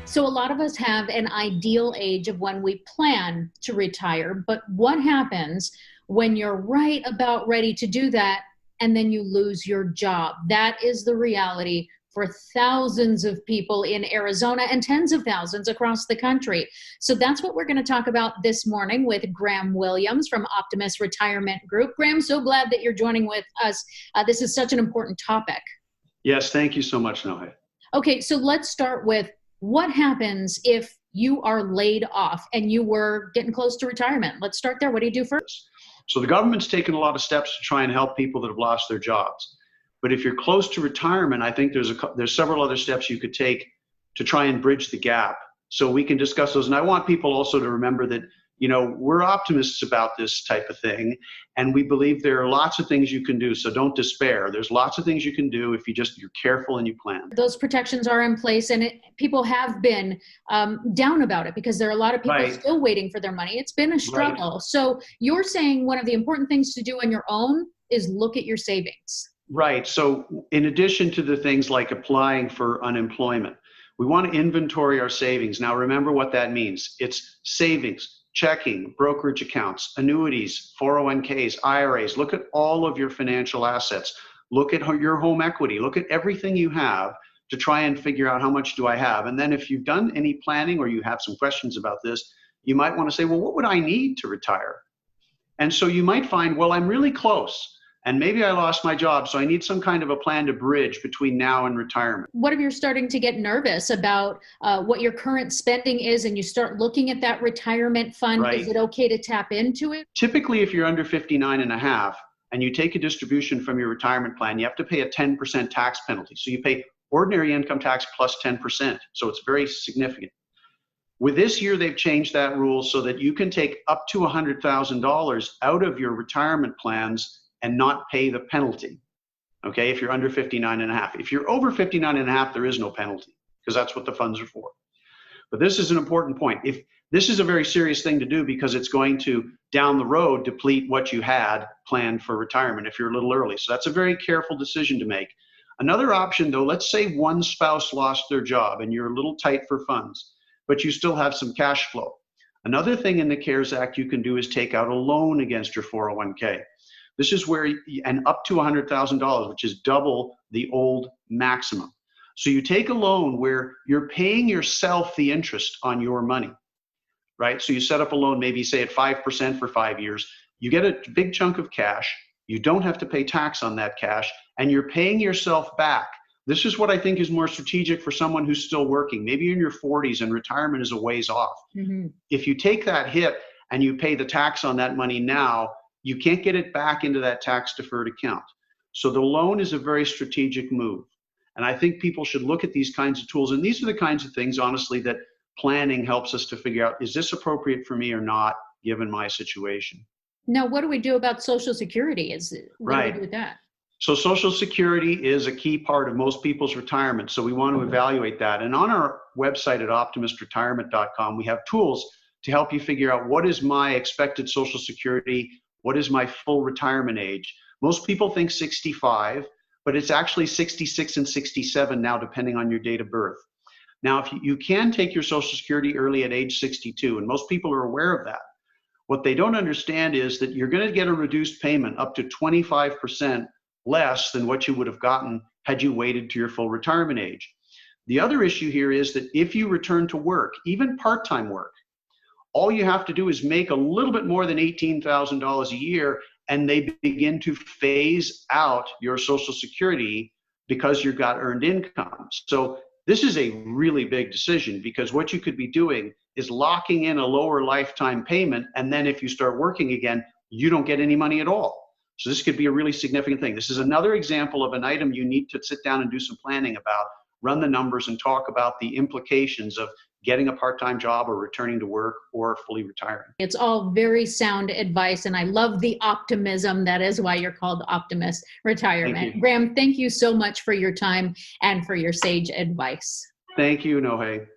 So a lot of us have an ideal age of when we plan to retire, but what happens when you're right about ready to do that and then you lose your job? That is the reality for thousands of people in Arizona and tens of thousands across the country. So that's what we're going to talk about this morning with Graham Williams from Optimist Retirement Group. Graham, so glad that you're joining with us. This is such an important topic. Yes, thank you so much, Nohe. Okay, so let's start with what happens if you are laid off and you were getting close to retirement? Let's start there. What do you do first? So the government's taken a lot of steps to try and help people that have lost their jobs. But if you're close to retirement, I think there's several other steps you could take to try and bridge the gap. So we can discuss those. And I want people also to remember that, we're optimists about this type of thing. And we believe there are lots of things you can do. So don't despair. There's lots of things you can do if you're careful and you plan. Those protections are in place, and people have been down about it because there are a lot of people still waiting for their money. It's been a struggle. So you're saying one of the important things to do on your own is look at your savings. Right. So in addition to the things like applying for unemployment, we want to inventory our savings. Now, remember what that means. It's savings, checking, brokerage accounts, annuities, 401ks, IRAs. Look at all of your financial assets. Look at your home equity. Look at everything you have to try and figure out how much do I have. And then if you've done any planning or you have some questions about this, you might want to say, well, what would I need to retire? And so you might find, well, I'm really close. And maybe I lost my job, so I need some kind of a plan to bridge between now and retirement. What if you're starting to get nervous about what your current spending is and you start looking at that retirement fund? Right. Is it okay to tap into it? Typically, if you're under 59 and a half and you take a distribution from your retirement plan, you have to pay a 10% tax penalty. So you pay ordinary income tax plus 10%. So it's very significant. With this year, they've changed that rule so that you can take up to $100,000 out of your retirement plans and not pay the penalty, okay, if you're under 59 and a half. If you're over 59 and a half, there is no penalty because that's what the funds are for. But this is an important point. If this is a very serious thing to do because it's going to, down the road, deplete what you had planned for retirement if you're a little early. So that's a very careful decision to make. Another option, though, let's say one spouse lost their job and you're a little tight for funds, but you still have some cash flow. Another thing in the CARES Act you can do is take out a loan against your 401k. This is where, and up to $100,000, which is double the old maximum. So you take a loan where you're paying yourself the interest on your money, right? So you set up a loan, maybe say at 5% for 5 years. You get a big chunk of cash. You don't have to pay tax on that cash, and you're paying yourself back. This is what I think is more strategic for someone who's still working. Maybe you're in your 40s and retirement is a ways off. Mm-hmm. If you take that hit and you pay the tax on that money now, you can't get it back into that tax deferred account. So the loan is a very strategic move. And I think people should look at these kinds of tools. And these are the kinds of things, honestly, that planning helps us to figure out, is this appropriate for me or not, given my situation? Now, what do we do about Social Security? What do we do with that? So Social Security is a key part of most people's retirement. So we want to evaluate that. And on our website at optimistretirement.com, we have tools to help you figure out what is my expected Social Security. What is my full retirement age? Most people think 65, but it's actually 66 and 67 now, depending on your date of birth. Now, if you can take your Social Security early at age 62, and most people are aware of that. What they don't understand is that you're going to get a reduced payment up to 25% less than what you would have gotten had you waited to your full retirement age. The other issue here is that if you return to work, even part-time work, all you have to do is make a little bit more than $18,000 a year, and they begin to phase out your Social Security because you've got earned income. So this is a really big decision because what you could be doing is locking in a lower lifetime payment, and then if you start working again, you don't get any money at all. So this could be a really significant thing. This is another example of an item you need to sit down and do some planning about, run the numbers, and talk about the implications of getting a part-time job or returning to work or fully retiring. It's all very sound advice, and I love the optimism. That is why you're called Optimist Retirement. Graham, thank you so much for your time and for your sage advice. Thank you, Nohe.